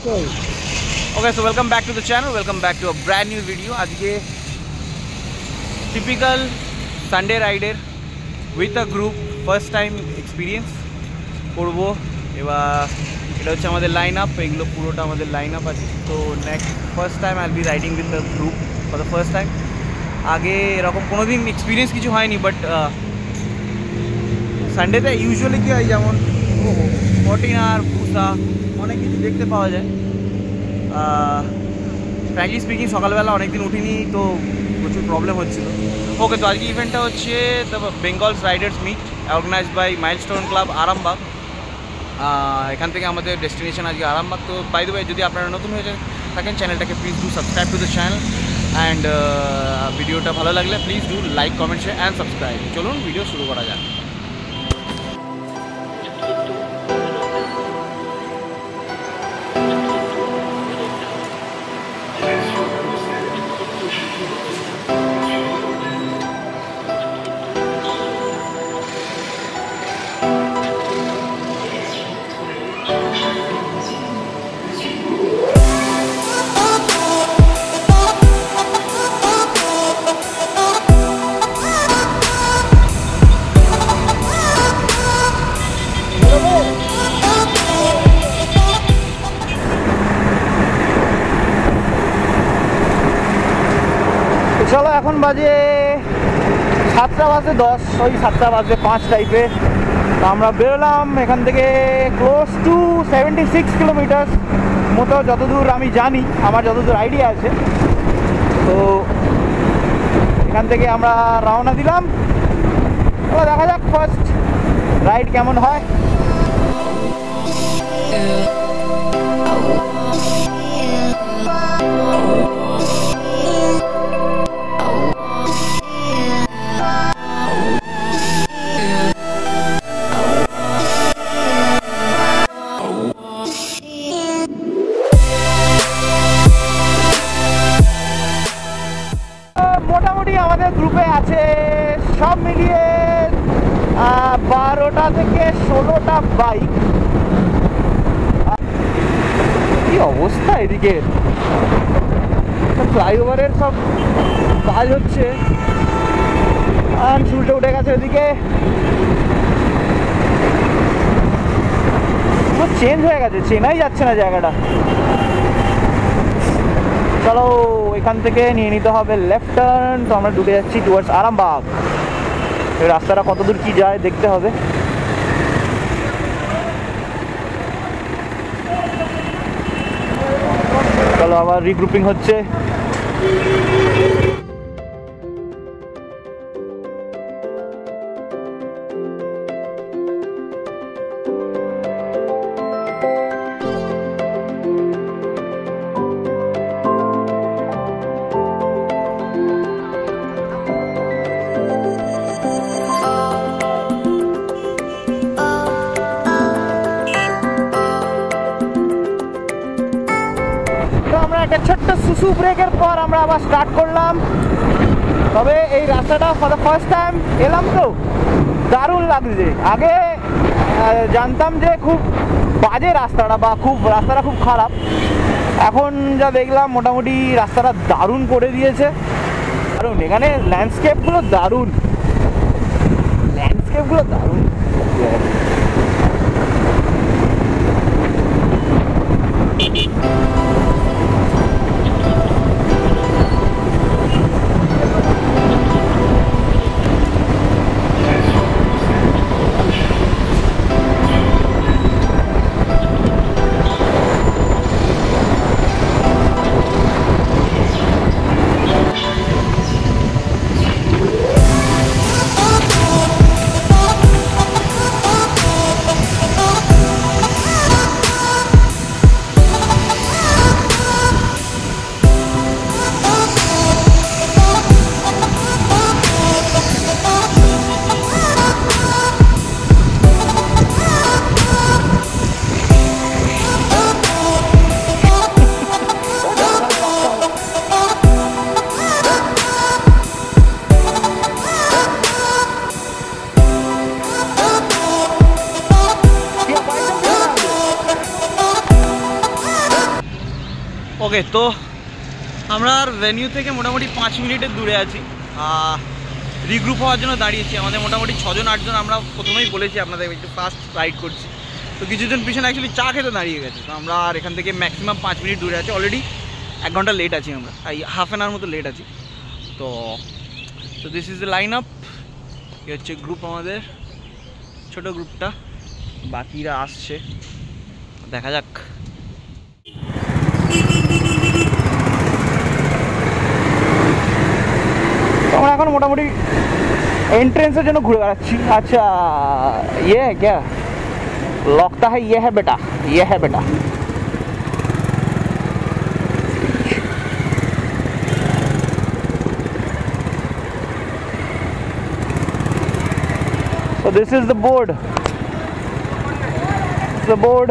Okay, so welcome back to the channel, welcome back to a brand new video. আজকে typical Sunday rider with a group, first time experience করব। এবার এটা হচ্ছে আমাদের line up, এগুলো পুরোটা আমাদের লাইন আপ আছে। তো next first time I will be riding with the group for the first time. আগে এরকম কোনোদিন এক্সপিরিয়েন্স কিছু হয়নি, বাট সানডেতে ইউজুয়ালি কী হয়, যেমন কটিনার ভুসা অনেক কিছু দেখতে পাওয়া যায়। ফ্র্যাঙ্কলি স্পিকিং সকালবেলা অনেকদিন উঠিনি, তো প্রচুর প্রবলেম হচ্ছিলো। ওকে, তো আজকে ইভেন্টটা হচ্ছে the Bengals Riders Meet organized by Milestone Club Arambagh. এখান থেকে আমাদের ডেস্টিনেশন আজকে আরামবাগ। তো বাই দ্য ওয়ে, যদি আপনারা নতুন হয়ে থাকেন চ্যানেলটাকে please do subscribe to the channel, and ভিডিওটা ভালো লাগলে please do like, comment, share and subscribe. চলুন ভিডিও শুরু করা যাক। চলো, এখন বাজে 7:10, ওই 7:05 টাইপে। তো আমরা বেরোলাম এখান থেকে ক্লোজ টু 76 কিলোমিটার মতো, যতদূর আমি জানি, আমার যতদূর আইডিয়া আছে। তো এখান থেকে আমরা রওনা দিলাম। দেখা যাক ফার্স্ট রাইড কেমন হয়। মোটামুটি আমাদের গ্রুপে আছে সব মিলিয়ে 12টা থেকে 16টা বাইক। কি অবস্থা এদিকে, ফ্লাইওভারের সব কাজ হচ্ছে, চুলটে উঠে গেছে এদিকে, চেঞ্জ হয়ে গেছে, চেনাই যাচ্ছে না জায়গাটা। চলো, এখান থেকে নিয়ে নিতে হবে লেফট টার্ন। তো আমরা ঢুকে যাচ্ছি টুয়ার্ডস আরামবাগ। এই রাস্তাটা কতদূর কি যায় দেখতে হবে। চলো, আবার রিগ্রুপিং হচ্ছে। একটা ছোট্ট সুসু ব্রেকের পর আমরা আবার স্টার্ট করলাম। তবে এই রাস্তাটা ফর দ্য ফার্স্ট টাইম এলাম, তো দারুণ লাগছে। আগে জানতাম যে খুব বাজে রাস্তাটা, বা রাস্তাটা খুব খারাপ। এখন যা দেখলাম, মোটামুটি রাস্তাটা দারুণ করে দিয়েছে। দারুণ, এখানে ল্যান্ডস্কেপগুলো দারুণ, ল্যান্ডস্কেপগুলো দারুণ। ওকে, তো আমরা আর ভেনিউ থেকে মোটামুটি 5 মিনিটের দূরে আছি। রিগ্রুপ হওয়ার জন্য দাঁড়িয়েছি। আমাদের মোটামুটি 6-8 জন। আমরা প্রথমেই বলেছি আপনাদের একটু ফাস্ট রাইড করছি, তো কিছুজন পিছনে অ্যাকচুয়ালি চা খেতে দাঁড়িয়ে গেছে। তো আমরা আর এখান থেকে ম্যাক্সিমাম 5 মিনিট দূরে আছি। অলরেডি 1 ঘন্টা লেট আছি আমরা, এই হাফ অ্যান আওয়ার মতো লেট আছি। তো this is the line up. এ হচ্ছে গ্রুপ, আমাদের ছোটো গ্রুপটা, বাকিরা আসছে, দেখা যাক। আমরা এখন মোটামুটি एंट्रेंस जन घूरे बेড়াচ্ছি। अच्छा ये है क्या, लगता है ये है बेटा, ये है बेटा। So this is the board. The board.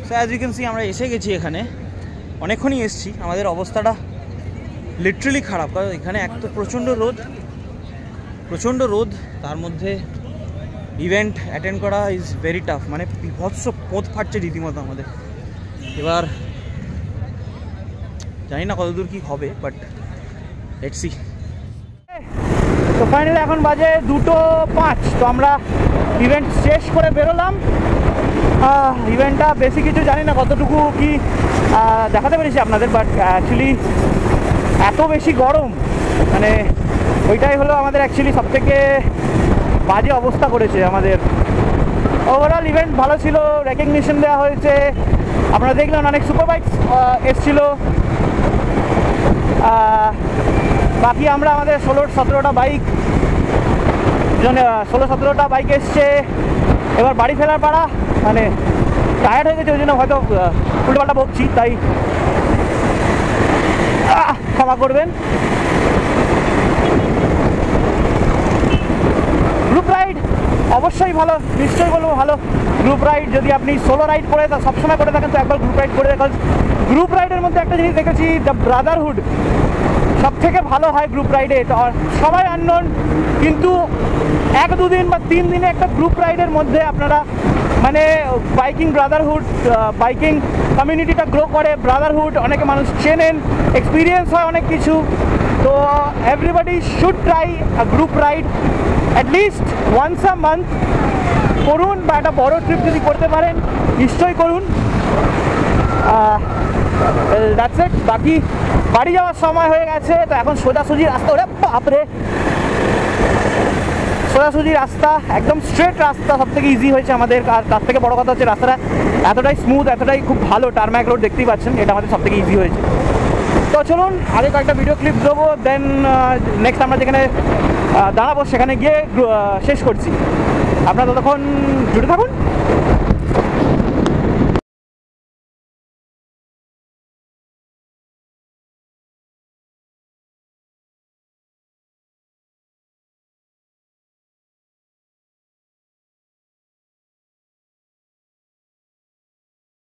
So as you can see আমরা এসে গেছি এখানে, অনেকক্ষণই এসেছি। আমাদের অবস্থাটা লিটারালি খারাপ, কারণ এখানে এক তো প্রচণ্ড রোদ, তার মধ্যে ইভেন্ট অ্যাটেন্ড করা ইজ ভেরি টাফ। মানে বিভৎস পোঁত ফাটছে রীতিমতো আমাদের। এবার জানি না কতদূর কী হবে, বাট লেটস সি। তো ফাইনালি এখন বাজে 2:05। তো আমরা ইভেন্ট শেষ করে বেরোলাম। ইভেন্টটা বেশি কিছু জানি না কতটুকু কি দেখাতে পেরেছি আপনাদের, বাট অ্যাকচুয়ালি এত বেশি গরম, মানে ওইটাই হলো আমাদের অ্যাকচুয়ালি সবথেকে বাজে অবস্থা করেছে আমাদের। ওভারঅল ইভেন্ট ভালো ছিল, রেকগনিশন দেওয়া হয়েছে, আপনারা দেখলেন অনেক সুপার বাইকস এসছিল। বাকি আমরা আমাদের 16-17টা বাইক 16-17টা বাইক এসছে। এবার বাড়ি ফেরার পাড়া, মানে টায়ার্ড হয়ে গেছে, ওই জন্য হয়তো উল্টোপাল্টা বকছি, তাই ক্ষমা করবেন। গ্রুপ রাইড অবশ্যই ভালো, নিশ্চয়ই বলবো ভালো। গ্রুপ রাইড যদি আপনি সোলো রাইড করে সবসময় করে থাকেন, তো একবার গ্রুপ রাইড করে দেখেন। গ্রুপ রাইডের মধ্যে একটা জিনিস দেখেছি, দ্য ব্রাদারহুড সব থেকে ভালো হয় গ্রুপ রাইডে। সবাই আননোন, কিন্তু 1-2 দিন বা 3 দিনে একটা গ্রুপ রাইডের মধ্যে আপনারা মানে বাইকিং ব্রাদারহুড, বাইকিং কমিউনিটিটা গ্রো করে, ব্রাদারহুড, অনেকে মানুষ চেনেন, এক্সপিরিয়েন্স হয় অনেক কিছু। তো everybody should try a group ride at least once a month করুন, বা একটা বড়ো ট্রিপ যদি করতে পারেন নিশ্চয়ই করুন। That's it. বাকি বাড়ি যাওয়ার সময় হয়ে গেছে, তো এখন সোজাসুজি রাস্তা, ওরে বাপরে, সোজাসুজি রাস্তা, একদম স্ট্রেট রাস্তা, সব থেকে ইজি হয়েছে আমাদের। আর তার থেকে বড় কথা হচ্ছে রাস্তাটা এতটাই স্মুথ, এতটাই খুব ভালো টারম্যাক রোড, দেখতেই পাচ্ছেন, এটা আমাদের সব থেকে ইজি হয়েছে। তো চলুন আগে কয়েকটা ভিডিও ক্লিপ দেবো, দেন নেক্সট আমরা যেখানে দাঁড়াবো সেখানে গিয়ে শেষ করছি। আপনারা ততক্ষণ জুড়ে থাকুন।